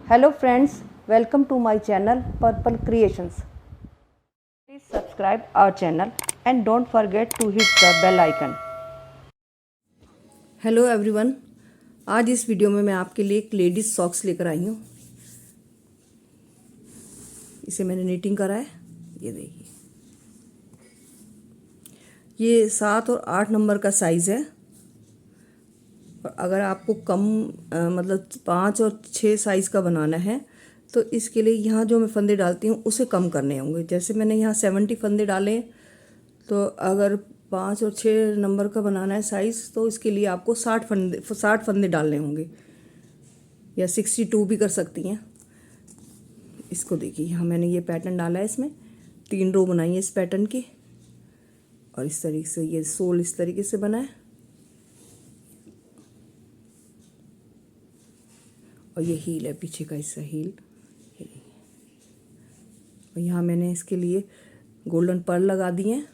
Hello friends, welcome to my channel Purple Creations. Please subscribe our channel and don't forget to hit the bell icon. Hello everyone, आज इस video में मैं आपके लिए एक ladies socks लेकर आई हूँ। इसे मैंने नीटिंग करा है। ये देखिए, ये 7 और 8 नंबर का साइज़ है। और अगर आपको कम मतलब 5 और 6 साइज़ का बनाना है तो इसके लिए यहाँ जो मैं फंदे डालती हूँ उसे कम करने होंगे। जैसे मैंने यहाँ 70 फंदे डाले, तो अगर 5 और 6 नंबर का बनाना है साइज़ तो इसके लिए आपको 60 फंदे डालने होंगे, या 62 भी कर सकती हैं। इसको देखिए, यहाँ मैंने ये पैटर्न डाला है, इसमें 3 रो बनाई है इस पैटर्न की। और इस तरीके से ये सोल इस तरीके से बना है, और ये हील है पीछे का हिस्सा, हील। और यहाँ मैंने इसके लिए गोल्डन पर्ल लगा दिए हैं।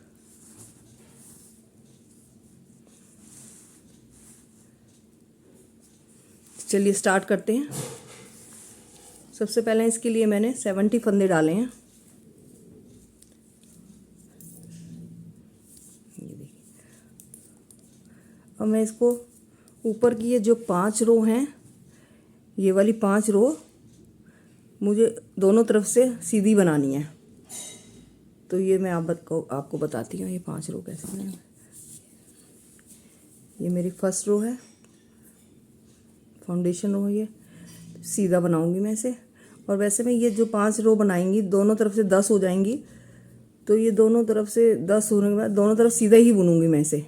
चलिए स्टार्ट करते हैं। सबसे पहले इसके लिए मैंने 70 फंदे डाले हैं। ये देखिए, अब मैं इसको ऊपर की ये जो 5 रो हैं, ये वाली 5 रो मुझे दोनों तरफ से सीधी बनानी है। तो ये मैं आपको बताती हूँ ये 5 रो कैसे बनाएंगे। ये मेरी फर्स्ट रो है, फाउंडेशन रो है। ये सीधा बनाऊंगी मैं इसे। और वैसे में ये जो 5 रो बनाएंगी दोनों तरफ से 10 हो जाएंगी, तो ये दोनों तरफ से 10 होने के बाद दोनों तरफ सीधा ही बुनूंगी मैं इसे।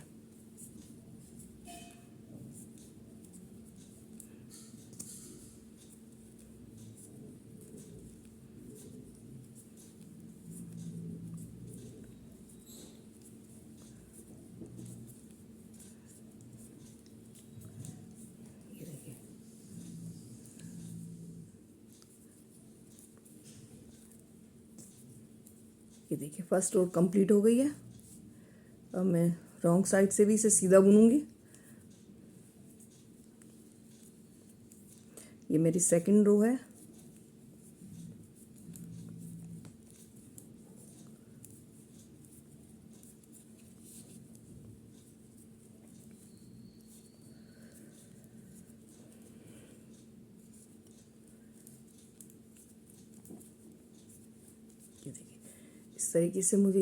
ये देखिए, फर्स्ट रो कंप्लीट हो गई है। अब मैं रॉन्ग साइड से भी इसे सीधा बुनूंगी। ये मेरी सेकंड रो है। ये देखिए, इस तरीके से मुझे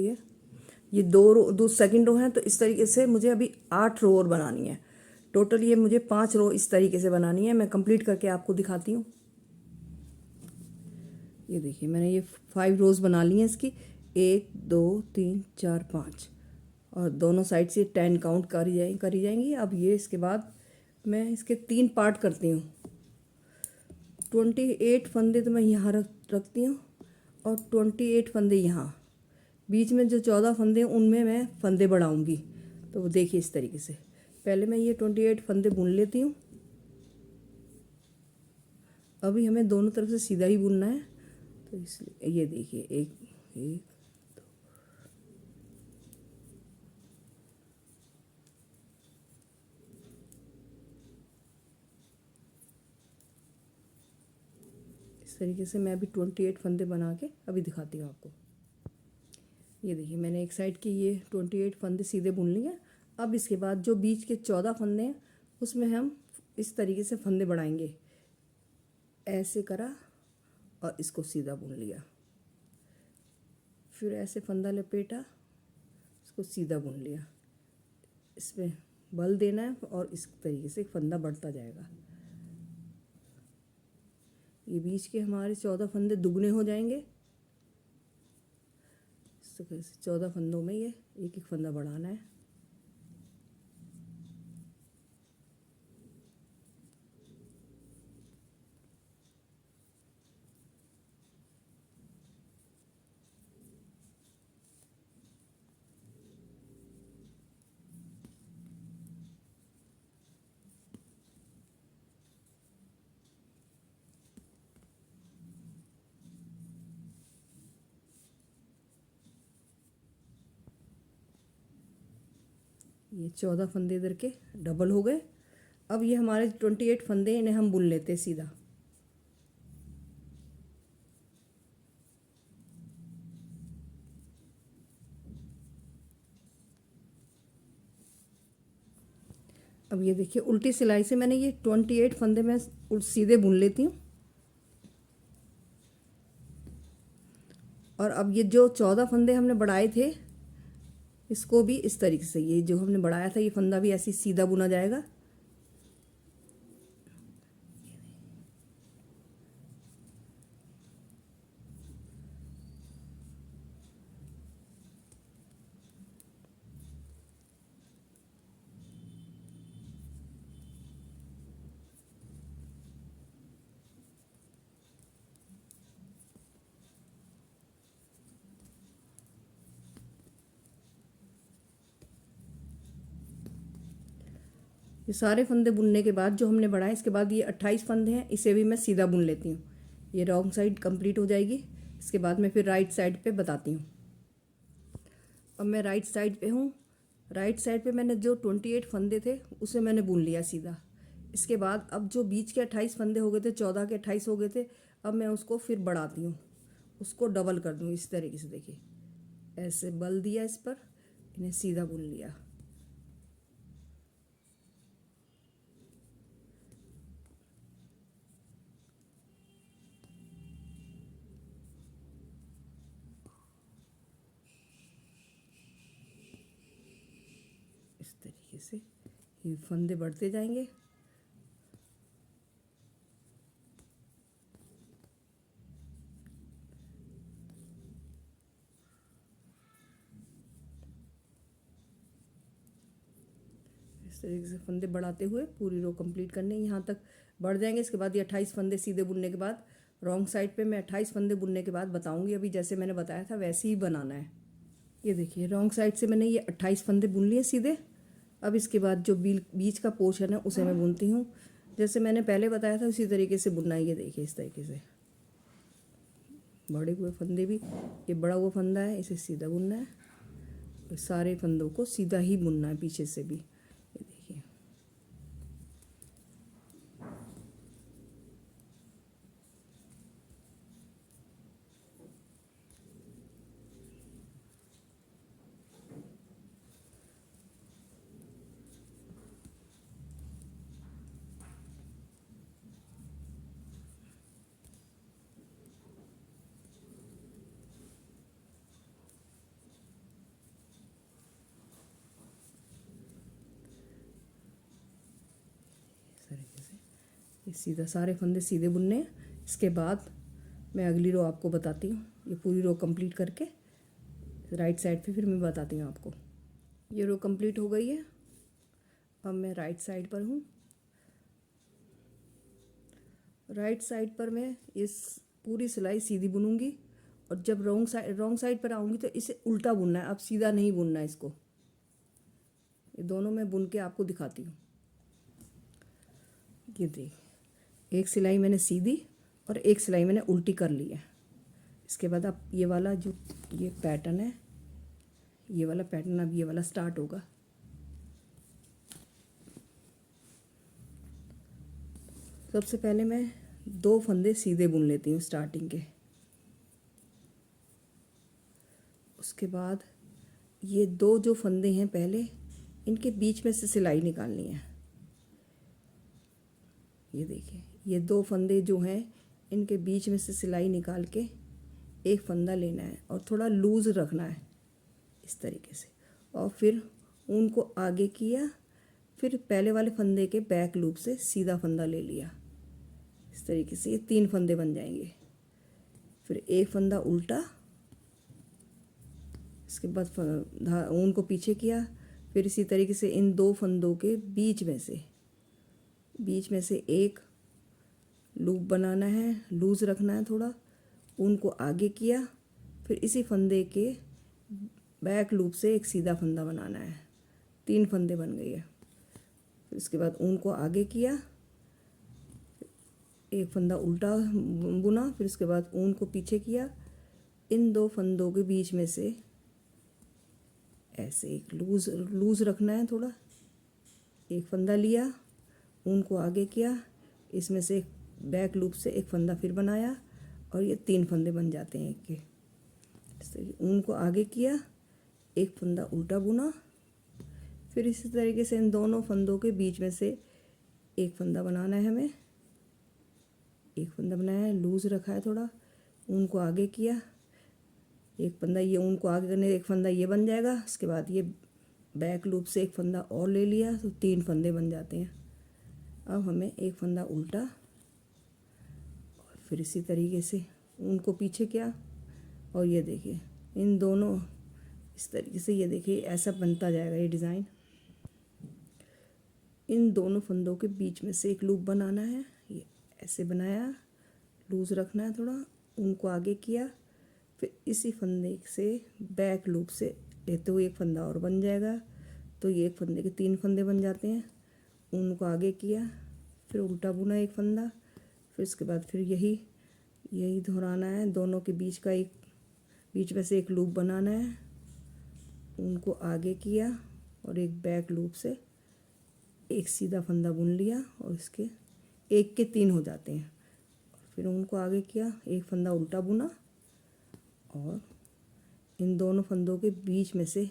ये दो सेकंड रो हैं, तो इस तरीके से मुझे अभी 8 रो और बनानी है। टोटल ये मुझे 5 रो इस तरीके से बनानी है। मैं कंप्लीट करके आपको दिखाती हूँ। ये देखिए, मैंने ये 5 रोज़ बना ली हैं इसकी, 1 2 3 4 5, और दोनों साइड से 10 काउंट करी जाएंगी। अब ये इसके बाद मैं इसके 3 पार्ट करती हूँ। 28 फंदे तो मैं यहाँ रखती हूँ, और 28 फंदे यहाँ। बीच में जो 14 फंदे हैं उनमें मैं फंदे बढ़ाऊँगी। तो वो देखिए, इस तरीके से पहले मैं ये 28 फंदे बुन लेती हूँ। अभी हमें दोनों तरफ से सीधा ही बुनना है, तो इसलिए ये देखिए, एक दो, इस तरीके से मैं अभी 28 फंदे बना के अभी दिखाती हूँ आपको। ये देखिए, मैंने एक साइड की ये 28 फंदे सीधे बुन लिए। अब इसके बाद जो बीच के 14 फंदे हैं उसमें हम इस तरीके से फंदे बढ़ाएंगे। ऐसे करा और इसको सीधा बुन लिया, फिर ऐसे फंदा लपेटा, इसको सीधा बुन लिया। इसमें बल देना है और इस तरीके से फंदा बढ़ता जाएगा। ये बीच के हमारे 14 फंदे दुगने हो जाएंगे। इस तरह से 14 फंदों में ये एक एक फंदा बढ़ाना है। ये 14 फंदे इधर के डबल हो गए। अब ये हमारे 28 फंदे, इन्हें हम बुन लेते सीधा। अब ये देखिए उल्टी सिलाई से मैंने ये 28 फंदे मैं सीधे बुन लेती हूँ। और अब ये जो 14 फंदे हमने बढ़ाए थे इसको भी इस तरीके से, ये जो हमने बढ़ाया था ये फंदा भी ऐसे सीधा बुना जाएगा। ये सारे फंदे बुनने के बाद जो हमने बढ़ाए, इसके बाद ये 28 फंदे हैं, इसे भी मैं सीधा बुन लेती हूँ। ये रॉन्ग साइड कंप्लीट हो जाएगी। इसके बाद मैं फिर राइट साइड पे बताती हूँ। अब मैं राइट साइड पे हूँ। राइट साइड पे मैंने जो 28 फंदे थे उसे मैंने बुन लिया सीधा। इसके बाद अब जो बीच के 28 फंदे हो गए थे, 14 के 28 हो गए थे, अब मैं उसको फिर बढ़ाती हूँ, उसको डबल कर दूँ इस तरीके से। देखिए ऐसे बल दिया इस पर, इन्हें सीधा बुन लिया। इस तरीके से ये फंदे बढ़ते जाएंगे। इस तरीके से फंदे बढ़ाते हुए पूरी रो कंप्लीट करने, यहाँ तक बढ़ जाएंगे। इसके बाद ये 28 फंदे सीधे बुनने के बाद रॉन्ग साइड पे मैं 28 फंदे बुनने के बाद बताऊंगी। अभी जैसे मैंने बताया था वैसे ही बनाना है। ये देखिए रॉन्ग साइड से मैंने ये 28 फंदे बुन लिए सीधे। अब इसके बाद जो बीच का पोर्शन है उसे मैं बुनती हूँ, जैसे मैंने पहले बताया था उसी तरीके से बुनना है। ये देखिए इस तरीके से बड़े हुए फंदे भी, ये बड़ा हुआ फंदा है इसे सीधा बुनना है। सारे फंदों को सीधा ही बुनना है पीछे से भी। ये देखिए इस तरीके से ये सीधा सारे फंदे सीधे बुनने हैं। इसके बाद मैं अगली रो आपको बताती हूँ। ये पूरी रो कंप्लीट करके राइट साइड पे फिर मैं बताती हूँ आपको। ये रो कंप्लीट हो गई है। अब मैं राइट साइड पर हूँ। राइट साइड पर मैं इस पूरी सिलाई सीधी बुनूंगी, और जब रॉन्ग साइड पर आऊँगी तो इसे उल्टा बुनना है। अब सीधा नहीं बुनना है इसको। ये दोनों मैं बुन के आपको दिखाती हूँ। ये देखिए एक सिलाई मैंने सीधी और एक सिलाई मैंने उल्टी कर ली है। इसके बाद आप ये वाला जो ये पैटर्न है, ये वाला पैटर्न अब ये वाला स्टार्ट होगा। सबसे पहले मैं 2 फंदे सीधे बुन लेती हूँ स्टार्टिंग के। उसके बाद ये 2 जो फंदे हैं पहले, इनके बीच में से सिलाई निकालनी है। ये देखिए ये 2 फंदे जो हैं इनके बीच में से सिलाई निकाल के एक फंदा लेना है और थोड़ा लूज़ रखना है इस तरीके से। और फिर ऊन को आगे किया, फिर पहले वाले फंदे के बैक लूप से सीधा फंदा ले लिया। इस तरीके से ये 3 फंदे बन जाएंगे। फिर एक फंदा उल्टा, इसके बाद ऊन को पीछे किया। फिर इसी तरीके से इन 2 फंदों के बीच में से एक लूप बनाना है, लूज़ रखना है थोड़ा। ऊन को आगे किया, फिर इसी फंदे के बैक लूप से एक सीधा फंदा बनाना है। 3 फंदे बन गए। फिर इसके बाद ऊन को आगे किया, एक फंदा उल्टा बुना, फिर उसके बाद ऊन को पीछे किया। इन 2 फंदों के बीच में से ऐसे एक लूज़ रखना है थोड़ा। एक फंदा लिया, ऊन को आगे किया, इसमें से एक बैक लूप से एक फंदा फिर बनाया, और ये 3 फंदे बन जाते हैं एक के। इस तरीके ऊन को आगे किया, एक फंदा उल्टा बुना, फिर इसी तरीके से इन दोनों फंदों के बीच में से एक फंदा बनाना है हमें। एक फंदा बनाया है, लूज़ रखा है थोड़ा, ऊन को आगे किया, एक फंदा ये ऊन को आगे करने, एक फंदा ये बन जाएगा। उसके बाद ये बैक लूप से एक फंदा और ले लिया तो 3 फंदे बन जाते हैं। अब हमें एक फंदा उल्टा और फिर इसी तरीके से ऊन को पीछे किया और ये देखिए इन दोनों इस तरीके से, ये देखिए ऐसा बनता जाएगा ये डिज़ाइन। इन दोनों फंदों के बीच में से एक लूप बनाना है, ये ऐसे बनाया, लूज़ रखना है थोड़ा, ऊन को आगे किया, फिर इसी फंदे से बैक लूप से लेते हुए एक फंदा और बन जाएगा। तो ये एक फंदे के 3 फंदे बन जाते हैं। ऊन को आगे किया, फिर उल्टा बुना एक फंदा, फिर उसके बाद फिर यही दोहराना है। दोनों के बीच का एक, बीच में से एक लूप बनाना है, ऊन को आगे किया और एक बैक लूप से एक सीधा फंदा बुन लिया और इसके एक के 3 हो जाते हैं। फिर ऊन को आगे किया, एक फंदा उल्टा बुना और इन दोनों फंदों के बीच में से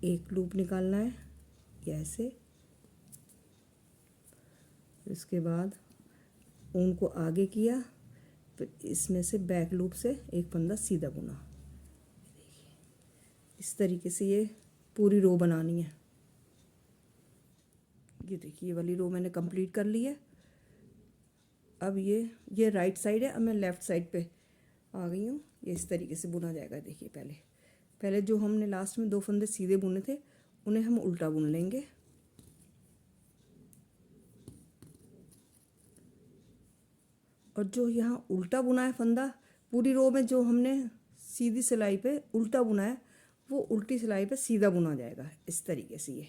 एक लूप निकालना है, ये ऐसे। इसके बाद ऊन को आगे किया, फिर इसमें से बैक लूप से एक फंदा सीधा बुना। देखिए इस तरीके से ये पूरी रो बनानी है। ये देखिए ये वाली रो मैंने कंप्लीट कर ली है। अब ये राइट साइड है, अब मैं लेफ़्ट साइड पे आ गई हूँ। ये इस तरीके से बुना जाएगा। देखिए पहले जो हमने लास्ट में 2 फंदे सीधे बुने थे उन्हें हम उल्टा बुन लेंगे। और जो यहाँ उल्टा बुना है फंदा, पूरी रो में जो हमने सीधी सिलाई पे उल्टा बुना है वो उल्टी सिलाई पे सीधा बुना जाएगा इस तरीके से। ये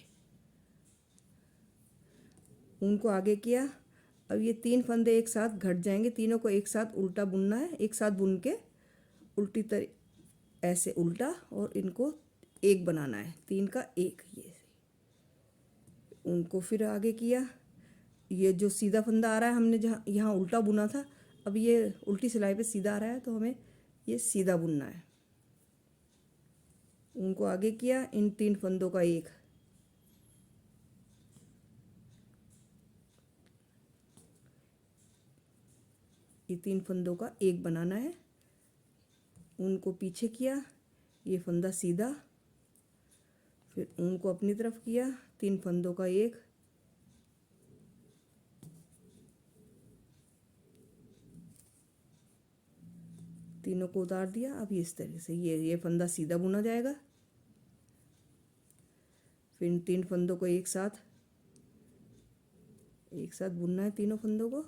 ऊन को आगे किया, अब ये 3 फंदे एक साथ घट जाएंगे, तीनों को एक साथ उल्टा बुनना है, एक साथ बुन के उल्टी ऐसे उल्टा और इनको एक बनाना है, 3 का 1। ये उनको फिर आगे किया, ये जो सीधा फंदा आ रहा है हमने जहाँ यहाँ उल्टा बुना था, अब ये उल्टी सिलाई पे सीधा आ रहा है तो हमें ये सीधा बुनना है। उनको आगे किया, इन 3 फंदों का 1, ये 3 फंदों का 1 बनाना है। उनको पीछे किया, ये फंदा सीधा, फिर ऊन को अपनी तरफ किया, 3 फंदों का 1, तीनों को उतार दिया। अब ये इस तरीके से ये फंदा सीधा बुना जाएगा। फिर इन 3 फंदों को एक साथ बुनना है, तीनों फंदों को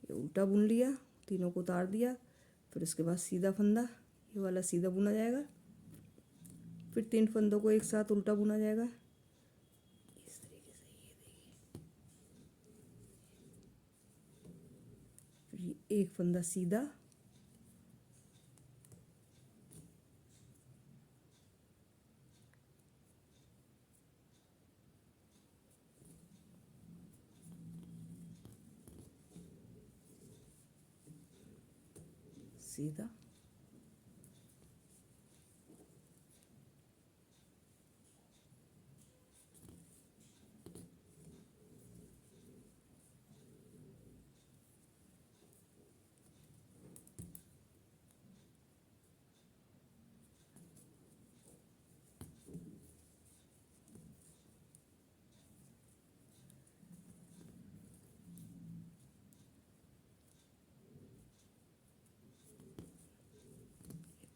ये उल्टा बुन लिया, तीनों को उतार दिया। फिर उसके बाद सीधा फंदा, ये वाला सीधा बुना जाएगा। फिर 3 फंदों को एक साथ उल्टा बुना जाएगा इस तरीके से। ये देखिए फिर ये एक फंदा सीधा, सीधा,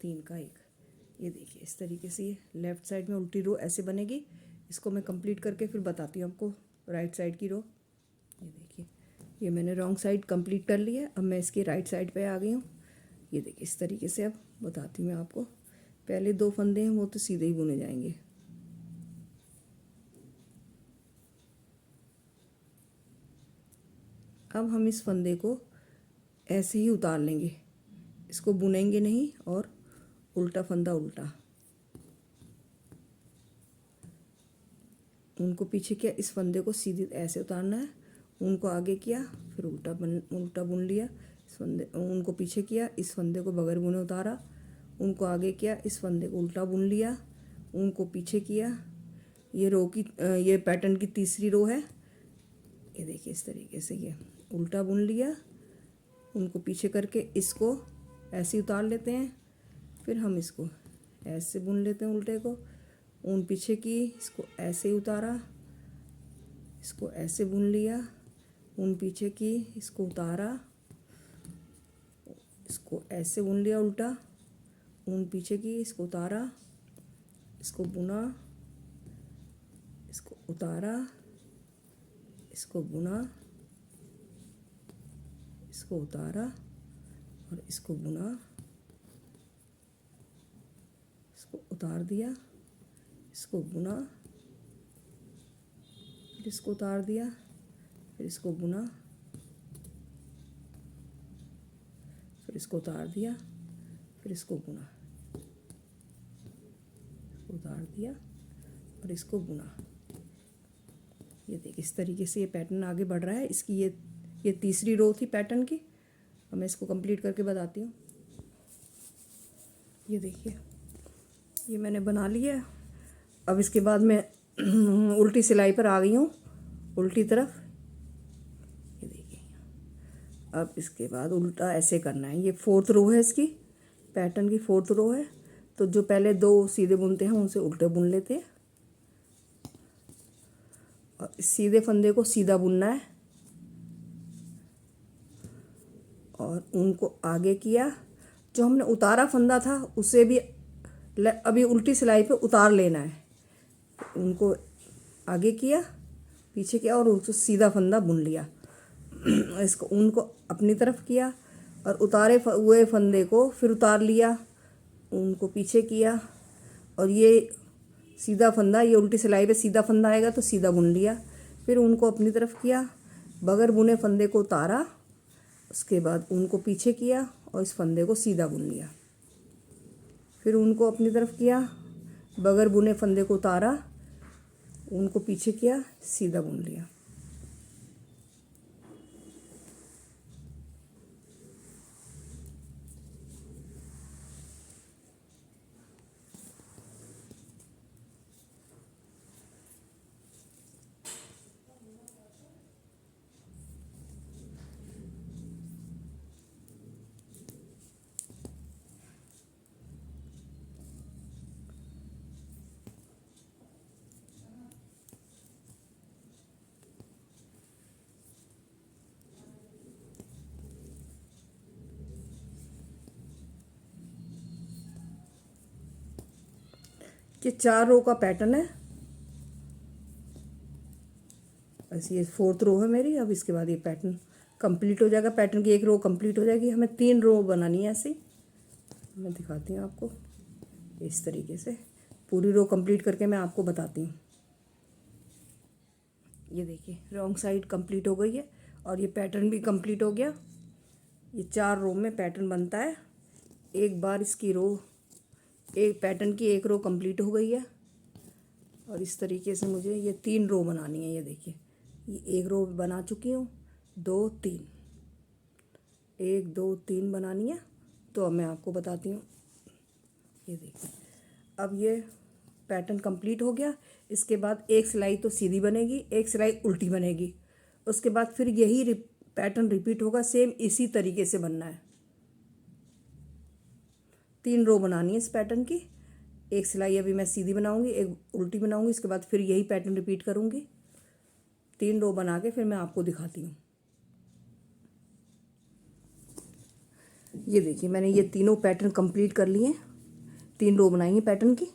तीन का 1। ये देखिए इस तरीके से ये लेफ़्ट साइड में उल्टी रो ऐसे बनेगी। इसको मैं कंप्लीट करके फिर बताती हूँ आपको राइट साइड की रो। ये देखिए ये मैंने रॉन्ग साइड कंप्लीट कर ली है, अब मैं इसकी राइट साइड पे आ गई हूँ। ये देखिए इस तरीके से अब बताती हूँ मैं आपको। पहले 2 फंदे हैं वो तो सीधे ही बुने जाएंगे। अब हम इस फंदे को ऐसे ही उतार लेंगे, इसको बुनेंगे नहीं, और उल्टा फंदा उल्टा, उनको पीछे किया, इस फंदे को सीधे ऐसे उतारना है, उनको आगे किया, फिर उल्टा बुन लिया, इस फंदे उनको पीछे किया, इस फंदे को बगैर बुने उतारा, उनको आगे किया, इस फंदे को उल्टा बुन लिया, उनको पीछे किया, ये रो की ये पैटर्न की तीसरी रो है। ये देखिए इस तरीके से ये उल्टा बुन लिया, उनको पीछे करके इसको ऐसे उतार लेते हैं, फिर हम इसको ऐसे बुन लेते हैं उल्टे को, ऊन पीछे की, इसको ऐसे उतारा, इसको ऐसे बुन लिया, ऊन पीछे की, इसको उतारा, इसको ऐसे बुन लिया उल्टा, ऊन पीछे की, इसको उतारा, इसको बुना, इसको उतारा, इसको बुना, इसको उतारा और इसको बुना, इसको उतार दिया, इसको बुना, फिर इसको उतार दिया, फिर इसको बुना, फिर इसको उतार दिया, फिर इसको बुना, उतार दिया और इसको बुना। ये देखिए इस तरीके से ये पैटर्न आगे बढ़ रहा है। इसकी ये तीसरी रो थी पैटर्न की। अब मैं इसको कंप्लीट करके बताती हूँ। ये देखिए ये मैंने बना लिया। अब इसके बाद मैं उल्टी सिलाई पर आ गई हूँ, उल्टी तरफ। ये देखिए अब इसके बाद उल्टा ऐसे करना है। ये फोर्थ रो है, इसकी पैटर्न की फोर्थ रो है। तो जो पहले दो सीधे बुनते हैं उनसे उल्टे बुन लेते हैं और सीधे फंदे को सीधा बुनना है और उनको आगे किया। जो हमने उतारा फंदा था उसे भी अभी उल्टी सिलाई पे उतार लेना है। उनको आगे किया, पीछे किया और उसको सीधा फंदा बुन लिया। इसको उनको अपनी तरफ किया और उतारे हुए फंदे को फिर उतार लिया, उनको पीछे किया और ये सीधा फंदा, ये उल्टी सिलाई पे सीधा फंदा आएगा तो सीधा बुन लिया। फिर उनको अपनी तरफ किया, बगैर बुने फंदे को उतारा, उसके बाद उनको पीछे किया और इस फंदे को सीधा बुन लिया। फिर उनको अपनी तरफ किया, बगैर बुने फंदे को उतारा, उनको पीछे किया, सीधा बुन लिया। ये 4 रो का पैटर्न है। बस ये फोर्थ रो है मेरी। अब इसके बाद ये पैटर्न कंप्लीट हो जाएगा। पैटर्न की एक रो कंप्लीट हो जाएगी। हमें 3 रो बनानी है ऐसी। मैं दिखाती हूँ आपको इस तरीके से। पूरी रो कंप्लीट करके मैं आपको बताती हूँ। ये देखिए रॉन्ग साइड कंप्लीट हो गई है और ये पैटर्न भी कंप्लीट हो गया। ये 4 रो में पैटर्न बनता है। एक बार इसकी रो, एक पैटर्न की एक रो कंप्लीट हो गई है और इस तरीके से मुझे ये 3 रो बनानी है। ये देखिए ये एक रो बना चुकी हूँ, 2 3, 1 2 3 बनानी है। तो अब मैं आपको बताती हूँ। ये देखिए अब ये पैटर्न कंप्लीट हो गया। इसके बाद एक सिलाई तो सीधी बनेगी, एक सिलाई उल्टी बनेगी। उसके बाद फिर यही पैटर्न रिपीट होगा। सेम इसी तरीके से बनना है। 3 रो बनानी है इस पैटर्न की। एक सिलाई अभी मैं सीधी बनाऊंगी, एक उल्टी बनाऊंगी, इसके बाद फिर यही पैटर्न रिपीट करूंगी। 3 रो बना के फिर मैं आपको दिखाती हूँ। ये देखिए मैंने ये तीनों पैटर्न कंप्लीट कर लिए। 3 रो बनाई है पैटर्न की।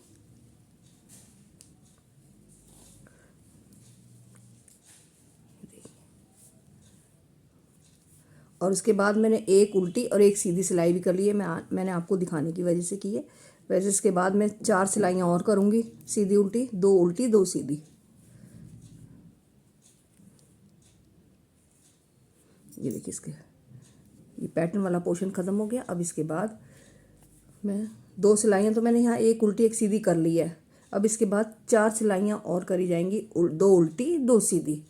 और उसके बाद मैंने एक उल्टी और एक सीधी सिलाई भी कर ली है। मैंने आपको दिखाने की वजह से की है। वैसे इसके बाद मैं 4 सिलाइयाँ और करूँगी, सीधी उल्टी, 2 उल्टी 2 सीधी। ये देखिए इसके ये पैटर्न वाला पोर्शन ख़त्म हो गया। अब इसके बाद मैं 2 सिलाइयाँ तो मैंने यहाँ एक उल्टी एक सीधी कर ली है। अब इसके बाद 4 सिलाइयाँ और करी जाएंगी, 2 उल्टी 2 सीधी।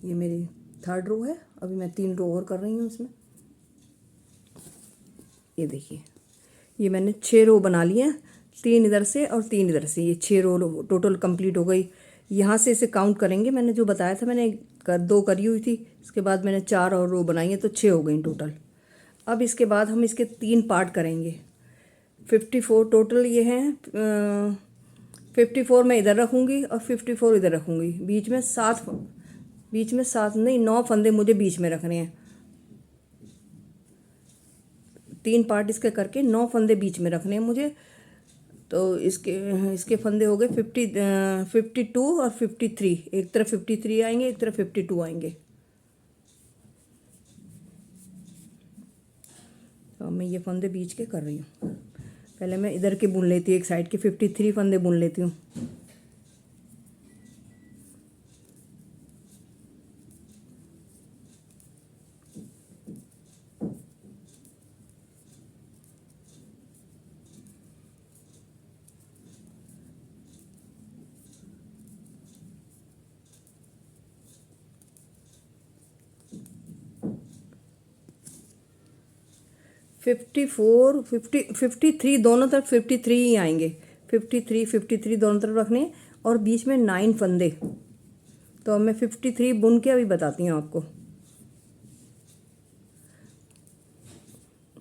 ये मेरी थर्ड रो है। अभी मैं 3 रो और कर रही हूँ इसमें। ये देखिए, ये मैंने 6 रो बना लिए हैं, 3 इधर से और 3 इधर से। ये 6 रो टोटल कंप्लीट हो गई। यहाँ से इसे काउंट करेंगे, मैंने जो बताया था, मैंने 2 करी हुई थी, इसके बाद मैंने 4 और रो बनाई है, तो 6 हो गई टोटल। अब इसके बाद हम इसके 3 पार्ट करेंगे। 54 टोटल ये हैं। 54 मैं इधर रखूँगी और 54 इधर रखूँगी। बीच में 7 नहीं, 9 फंदे मुझे बीच में रखने हैं। 3 पार्ट इसके करके 9 फंदे बीच में रखने हैं मुझे। तो इसके फंदे हो गए 52 और 53। एक तरफ 53 आएंगे, एक तरफ 52 आएंगे। तो मैं ये फंदे बीच के कर रही हूँ। पहले मैं इधर के बुन लेती हूँ, एक साइड के 53 फंदे बुन लेती हूँ। फिफ्टी थ्री दोनों तरफ 53 ही आएंगे। 53 दोनों तरफ रखने, और बीच में 9 फंदे। तो अब मैं 53 बुन के अभी बताती हूँ आपको।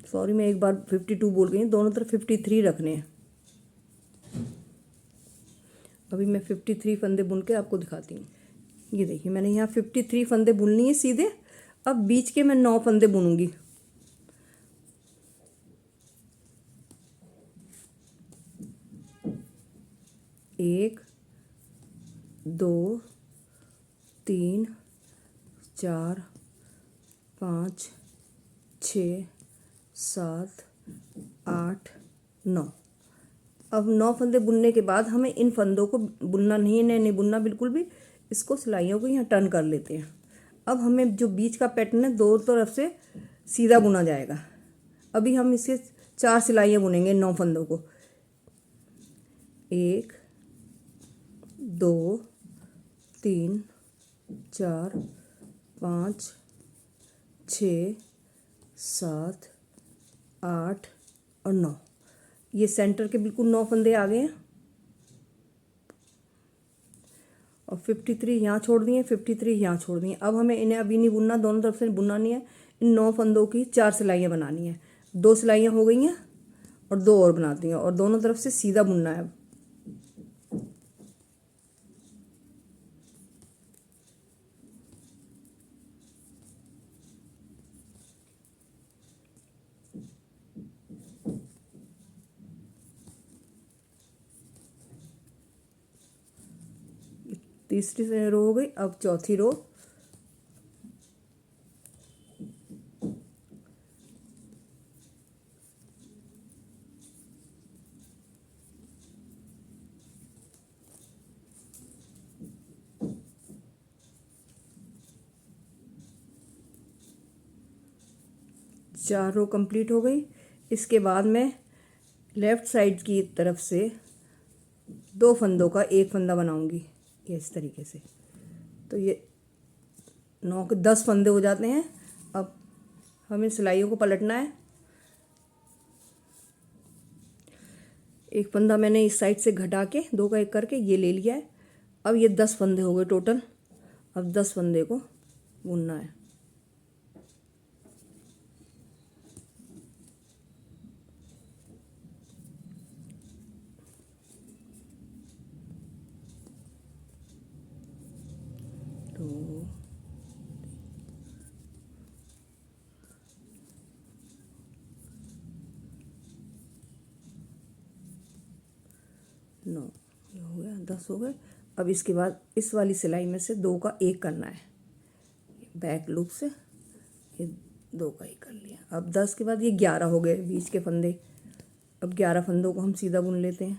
सॉरी, मैं एक बार 52 बोल गई, दोनों तरफ 53 रखने हैं। अभी मैं 53 फंदे बुन के आपको दिखाती हूँ। ये देखिए, मैंने यहाँ 53 फंदे बुन लिए सीधे। अब बीच के मैं 9 फंदे बुनूंगी। एक, 2, 3, 4, 5, 6, 7, 8, 9। अब 9 फंदे बुनने के बाद हमें इन फंदों को बुनना नहीं बुनना बिल्कुल भी। इसको सिलाइयों को यहाँ टर्न कर लेते हैं। अब हमें जो बीच का पैटर्न है, दो तरफ से सीधा बुना जाएगा। अभी हम इसके 4 सिलाइयाँ बुनेंगे 9 फंदों को। 1, 2, 3, 4, 5, 6, 7, 8 और 9। ये सेंटर के बिल्कुल 9 फंदे आ गए हैं। और 53 यहाँ छोड़ दिए, 53 यहाँ छोड़ दिए। अब हमें इन्हें अभी नहीं बुनना, दोनों तरफ से बुनना नहीं है। इन 9 फंदों की 4 सिलाइयाँ बनानी है। 2 सिलाइयाँ हो गई हैं और 2 और बनाती हैं, और दोनों तरफ से सीधा बुनना है। अब तीसरी रो हो गई। अब चौथी रो। चार रो कंप्लीट हो गई। इसके बाद मैं लेफ़्ट साइड की तरफ से 2 फंदों का एक फंदा बनाऊंगी, ये इस तरीके से। तो ये 9 के 10 फंदे हो जाते हैं। अब हमें सिलाइयों को पलटना है। एक फंदा मैंने इस साइड से घटा के 2 का एक करके ये ले लिया है। अब ये 10 फंदे हो गए टोटल। अब 10 फंदे को बुनना है। तो 9 ये हो गया, 10 हो गए। अब इसके बाद इस वाली सिलाई में से 2 का एक करना है। बैक लूप से ये 2 का एक कर लिया। अब 10 के बाद ये 11 हो गए बीच के फंदे। अब 11 फंदों को हम सीधा बुन लेते हैं।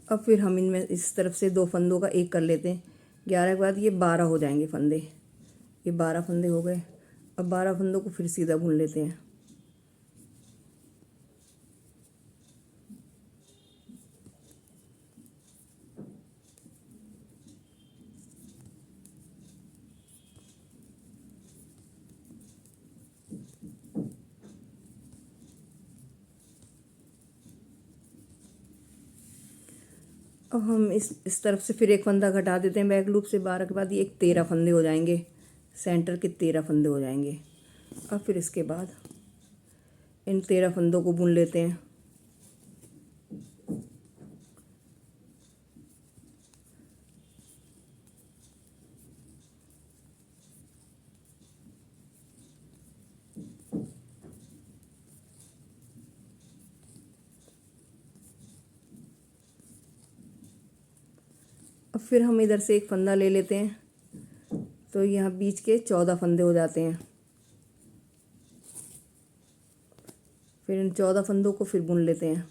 अब फिर हम इनमें इस तरफ से 2 फंदों का एक कर लेते हैं। 11 के बाद ये 12 हो जाएंगे फंदे। ये 12 फंदे हो गए। अब 12 फंदों को फिर सीधा बुन लेते हैं। अब हम इस तरफ से फिर एक फंदा घटा देते हैं बैक लूप से। 12 के बाद ये 13 फंदे हो जाएंगे। सेंटर के 13 फंदे हो जाएंगे। अब फिर इसके बाद इन 13 फंदों को बुन लेते हैं। अब फिर हम इधर से एक फंदा ले लेते हैं, तो यहाँ बीच के 14 फंदे हो जाते हैं। फिर इन 14 फंदों को फिर बुन लेते हैं।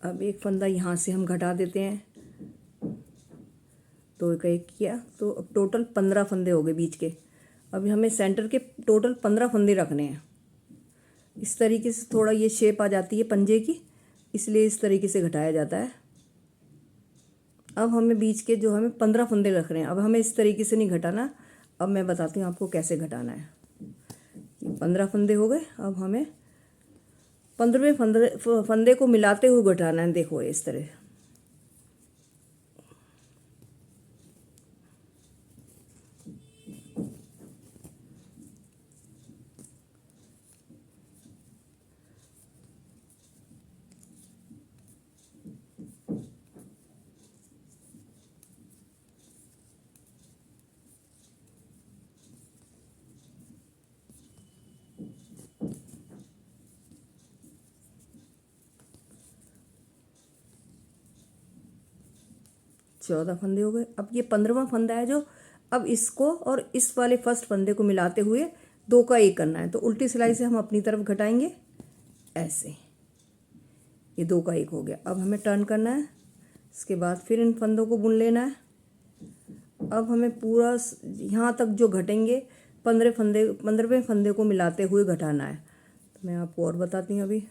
अब एक फंदा यहाँ से हम घटा देते हैं। तो एक एक किया, तो अब टोटल 15 फंदे हो गए बीच के। अब हमें सेंटर के टोटल 15 फंदे रखने हैं। इस तरीके से थोड़ा ये शेप आ जाती है पंजे की, इसलिए इस तरीके से घटाया जाता है। अब हमें बीच के जो हमें 15 फंदे रख रहे हैं, अब हमें इस तरीके से नहीं घटाना। अब मैं बताती हूँ आपको कैसे घटाना है। 15 फंदे हो गए। अब हमें 15वें फंदे को मिलाते हुए घटाना है। देखो इस तरह। चौदह फंदे हो गए। अब ये 15वां फंदा है जो, अब इसको और इस वाले फर्स्ट फंदे को मिलाते हुए 2 का 1 करना है। तो उल्टी सिलाई से हम अपनी तरफ घटाएंगे ऐसे। ये 2 का 1 हो गया। अब हमें टर्न करना है। इसके बाद फिर इन फंदों को बुन लेना है। अब हमें पूरा यहाँ तक जो घटेंगे 15वें फंदे को मिलाते हुए घटाना है। तो मैं आपको और बताती हूँ अभी।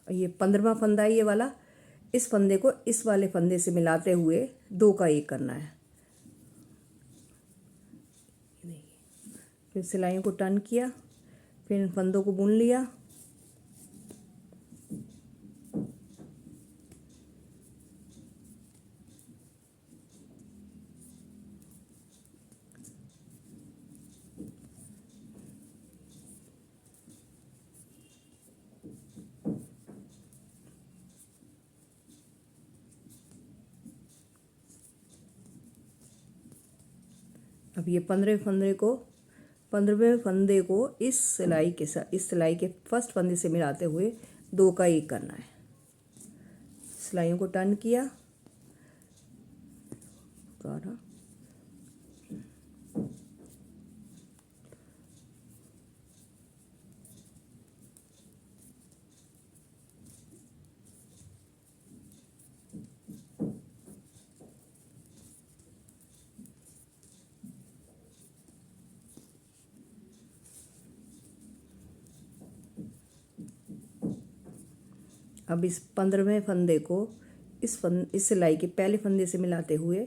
ये 15वां फंदा है ये वाला। इस फंदे को इस वाले फंदे से मिलाते हुए 2 का 1 करना है। फिर सिलाइयों को टर्न किया, फिर इन फंदों को बुन लिया। अब ये 15वें फंदे को इस सिलाई के साथ, इस सिलाई के फर्स्ट फंदे से मिलाते हुए 2 का 1 करना है। सिलाइयों को टर्न किया, 12। अब इस 15वें फंदे को इस सिलाई के पहले फंदे से मिलाते हुए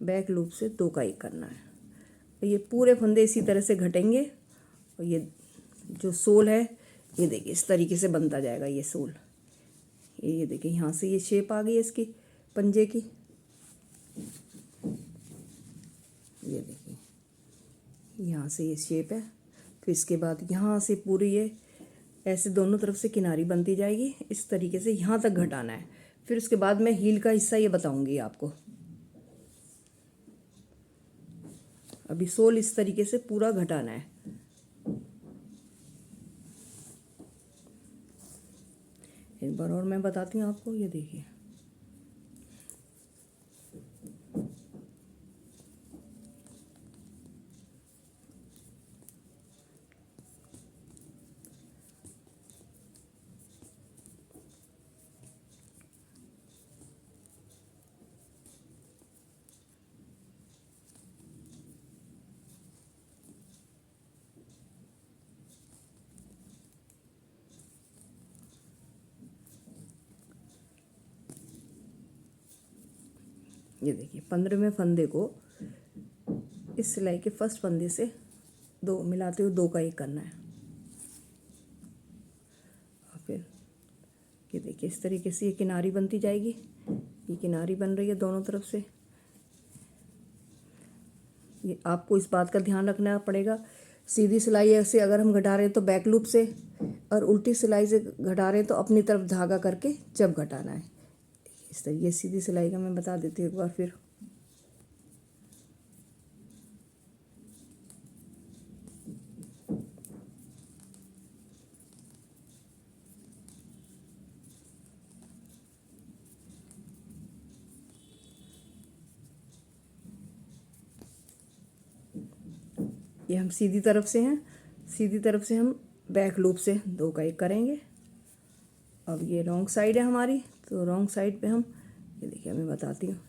बैक लूप से 2 का 1 करना है। ये पूरे फंदे इसी तरह से घटेंगे। और ये जो सोल है, ये देखिए इस तरीके से बनता जाएगा। ये सोल, ये देखिए यहाँ से ये शेप आ गई है इसकी पंजे की। ये देखिए यहाँ से ये शेप है। फिर इसके बाद यहाँ से पूरी ये ऐसे दोनों तरफ से किनारी बनती जाएगी, इस तरीके से यहाँ तक घटाना है। फिर उसके बाद मैं हील का हिस्सा ये बताऊंगी आपको। अभी सोल इस तरीके से पूरा घटाना है। एक बार और मैं बताती हूँ आपको, ये देखिए। ये देखिए 15वें फंदे को इस सिलाई के फर्स्ट फंदे से दो मिलाते हुए 2 का 1 करना है। और फिर ये देखिए इस तरीके से ये किनारी बनती जाएगी। ये किनारी बन रही है दोनों तरफ से। ये आपको इस बात का ध्यान रखना पड़ेगा, सीधी सिलाई ऐसे अगर हम घटा रहे हैं तो बैक लूप से, और उल्टी सिलाई से घटा रहे हैं तो अपनी तरफ धागा करके जब घटाना है। इस तरीके सीधी सिलाई का मैं बता देती हूँ एक बार फिर। ये हम सीधी तरफ से हैं, सीधी तरफ से हम बैक लूप से 2 का 1 करेंगे। अब ये रॉन्ग साइड है हमारी, तो रॉन्ग साइड पे हम ये देखिए मैं बताती हूँ।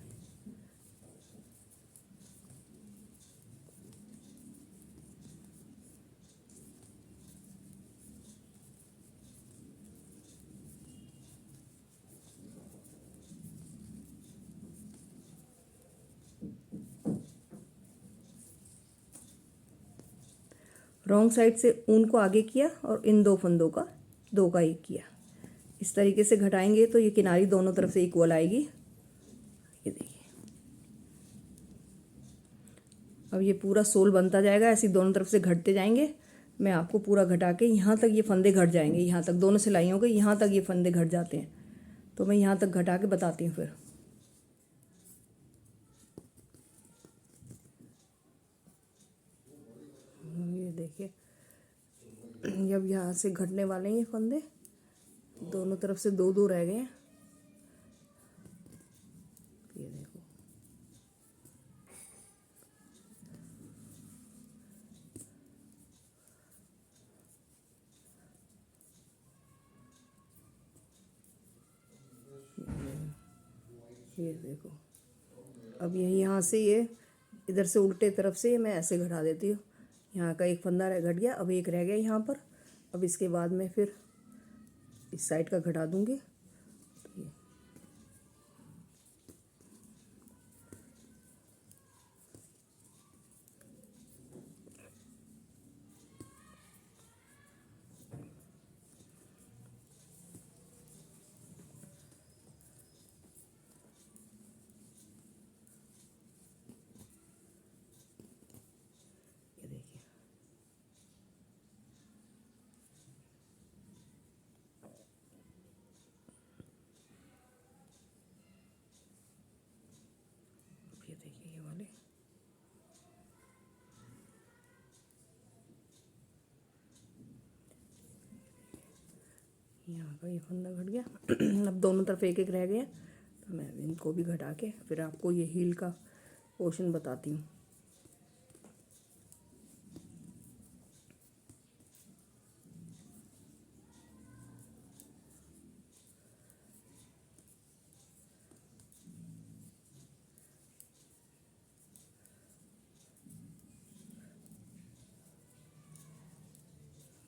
रॉन्ग साइड से ऊन को आगे किया और इन 2 फंदों का 2 का 1 किया। इस तरीके से घटाएंगे तो ये किनारी दोनों तरफ से इक्वल आएगी। ये देखिए अब ये पूरा सोल बनता जाएगा, ऐसे दोनों तरफ से घटते जाएंगे। मैं आपको पूरा घटा के यहाँ तक ये फंदे घट जाएंगे, यहाँ तक दोनों सिलाइयों के यहाँ तक ये फंदे घट जाते हैं, तो मैं यहाँ तक घटा के बताती हूँ फिर। ये देखिए जब यहाँ से घटने वाले हैं ये फंदे, दोनों तरफ से 2 रह गए हैं। ये देखो ये देखो। अब यही यहाँ से ये इधर से उल्टे तरफ से मैं ऐसे घटा देती हूँ। यहाँ का एक फंदा घट गया, अब एक रह गया यहाँ पर। अब इसके बाद मैं फिर इस साइड का घटा दूँगी। ये देखिए ये देखिए ये वाले यहाँ का ये फंदा घट गया। अब दोनों तरफ एक एक रह गया, तो मैं इनको भी घटा के फिर आपको ये हील का पोर्शन बताती हूँ।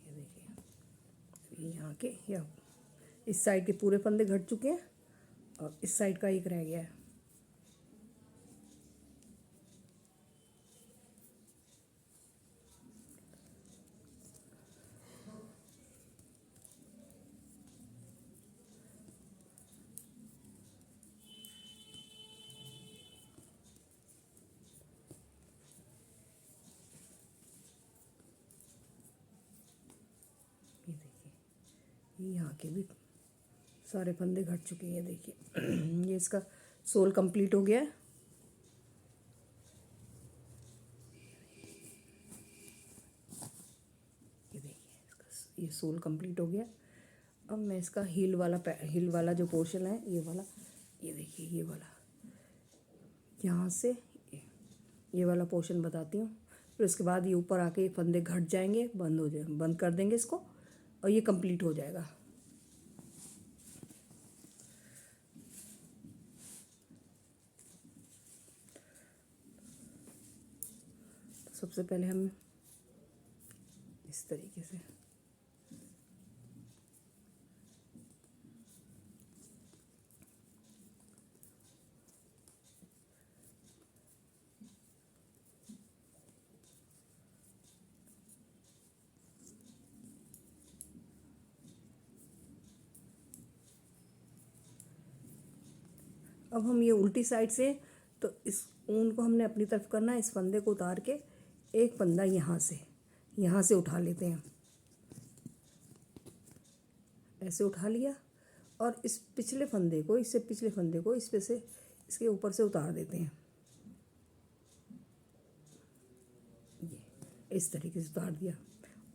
ये देखिए यहाँ के या इस साइड के पूरे फंदे घट चुके हैं और इस साइड का एक रह गया है। यहाँ के भी सारे फंदे घट चुके हैं, देखिए। ये इसका सोल कंप्लीट हो गया है। ये देखिए इसका ये सोल कंप्लीट हो गया। अब मैं इसका हील वाला जो पोर्शन है, ये वाला, ये देखिए ये वाला, यहाँ से ये वाला पोर्शन बताती हूँ। फिर उसके बाद ये ऊपर आके ये फंदे घट जाएंगे, बंद हो जाए, बंद कर देंगे इसको और ये कंप्लीट हो जाएगा। सबसे पहले हम इस तरीके से अब हम ये उल्टी साइड से, तो इस ऊन को हमने अपनी तरफ करना है। इस फंदे को उतार के एक फंदा यहाँ से उठा लेते हैं, ऐसे उठा लिया और इस पिछले फंदे को, इससे पिछले फंदे को इस पे से, इसके ऊपर से उतार देते हैं। ये इस तरीके से उतार दिया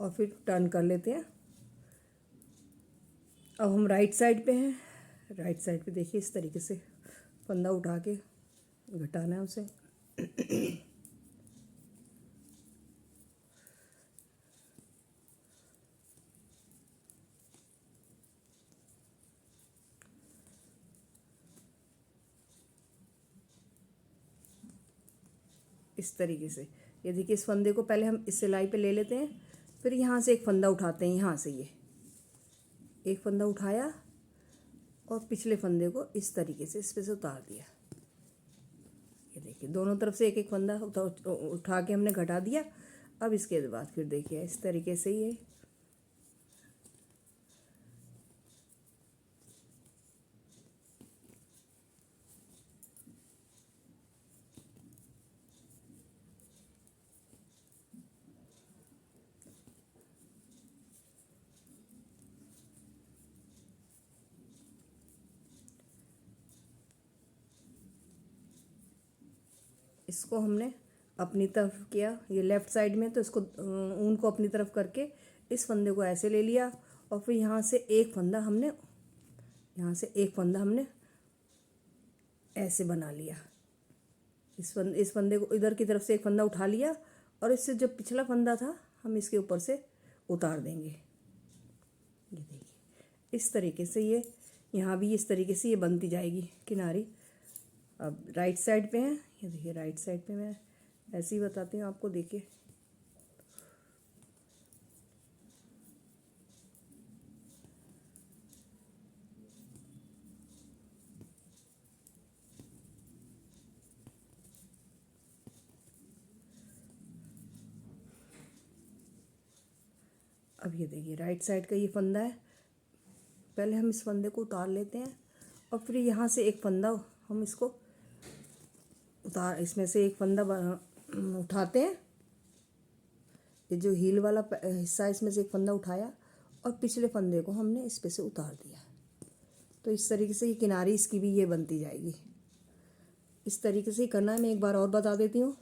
और फिर टर्न कर लेते हैं। अब हम राइट साइड पे हैं। राइट साइड पे देखिए इस तरीके से फंदा उठा के घटाना है उसे। इस तरीके से ये देखिए, इस फंदे को पहले हम इस सिलाई पे ले लेते हैं, फिर यहाँ से एक फंदा उठाते हैं। यहाँ से ये एक फंदा उठाया और पिछले फंदे को इस तरीके से इस पे से उतार दिया। ये देखिए दोनों तरफ से एक एक फंदा उठा के हमने घटा दिया। अब इसके बाद फिर देखिए इस तरीके से ये इसको हमने अपनी तरफ किया, ये लेफ़्ट साइड में, तो इसको ऊन को अपनी तरफ करके इस फंदे को ऐसे ले लिया और फिर यहाँ से एक फंदा हमने ऐसे बना लिया। इस फंदे को इधर की तरफ से एक फंदा उठा लिया और इससे जो पिछला फंदा था हम इसके ऊपर से उतार देंगे। ये देखिए इस तरीके से ये यहाँ भी इस तरीके से ये बनती जाएगी किनारी। अब राइट साइड पे है, ये देखिए राइट साइड पे मैं ऐसे ही बताती हूँ आपको, देखिए। अब ये देखिए राइट साइड का ये फंदा है, पहले हम इस फंदे को उतार लेते हैं और फिर यहाँ से एक फंदा हम इसको इसमें से एक फंदा उठाते हैं। ये जो हील वाला हिस्सा है इसमें से एक फंदा उठाया और पिछले फंदे को हमने इस पे से उतार दिया। तो इस तरीके से ये किनारी इसकी भी ये बनती जाएगी। इस तरीके से ही करना है। मैं एक बार और बता देती हूँ।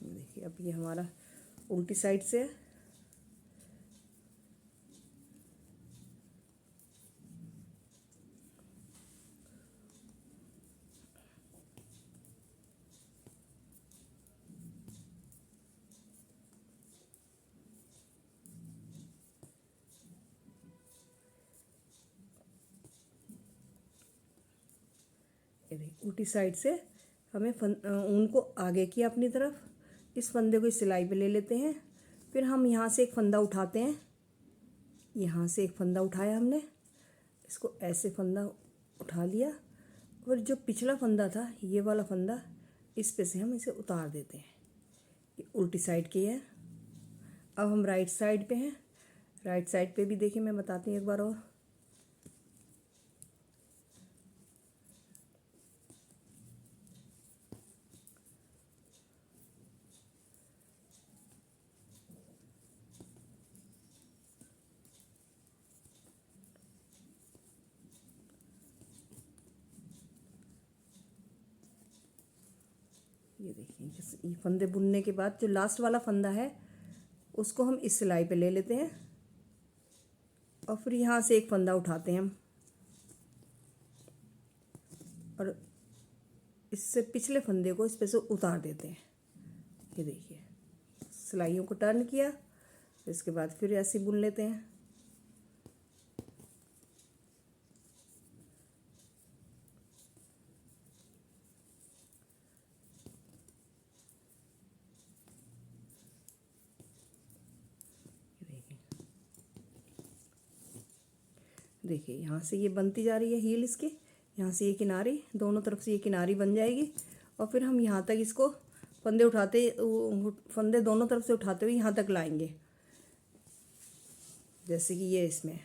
देखिए अब ये हमारा उल्टी साइड से है। ये देखिए उल्टी साइड से हमें ऊन को आगे किया अपनी तरफ, इस फंदे को इस सिलाई पे ले लेते हैं, फिर हम यहाँ से एक फंदा उठाते हैं। यहाँ से एक फंदा उठाया हमने, इसको ऐसे फंदा उठा लिया और जो पिछला फंदा था ये वाला फंदा इस पे से हम इसे उतार देते हैं। ये उल्टी साइड की है। अब हम राइट साइड पे हैं। राइट साइड पे भी देखिए मैं बताती हूँ एक बार और। ये देखिए, ये फंदे बुनने के बाद जो लास्ट वाला फंदा है उसको हम इस सिलाई पे ले लेते हैं और फिर यहाँ से एक फंदा उठाते हैं हम और इससे पिछले फंदे को इस पे से उतार देते हैं। ये देखिए, सिलाइयों को टर्न किया, इसके बाद फिर ऐसे बुन लेते हैं। देखिए यहाँ से ये बनती जा रही है हील इसके, यहाँ से ये किनारी, दोनों तरफ से ये किनारी बन जाएगी और फिर हम यहाँ तक इसको फंदे दोनों तरफ से उठाते हुए यहाँ तक लाएंगे। जैसे कि ये इसमें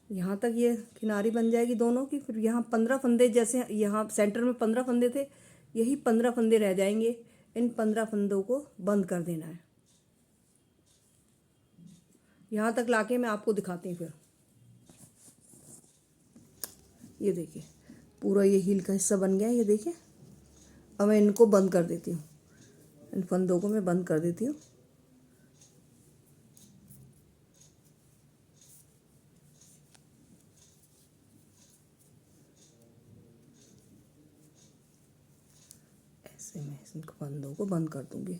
यहाँ तक ये किनारी बन जाएगी दोनों की। फिर यहाँ 15 फंदे, जैसे यहाँ सेंटर में 15 फंदे थे, यही 15 फंदे रह जाएंगे। इन 15 फंदों को बंद कर देना है। यहाँ तक लाके मैं आपको दिखाती हूँ फिर। ये देखिए, पूरा ये हील का हिस्सा बन गया है। ये देखिए, अब मैं इनको बंद कर देती हूँ, इन फंदों को मैं बंद कर देती हूँ। ऐसे मैं इन फंदों को बंद कर दूँगी।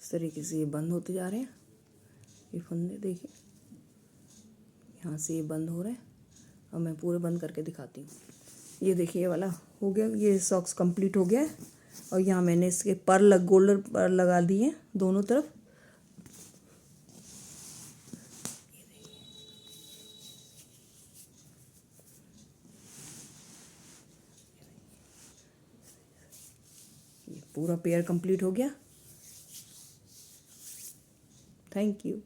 इस तरीके से ये बंद होते जा रहे हैं। ये फंदे देखिए, यहाँ से ये बंद हो रहे हैं। अब मैं पूरे बंद करके दिखाती हूँ। ये देखिए, ये वाला हो गया, ये सॉक्स कंप्लीट हो गया है। और यहाँ मैंने इसके गोल्डन पर्ल लगा दिए हैं दोनों तरफ। ये पूरा पेयर कंप्लीट हो गया। Thank you.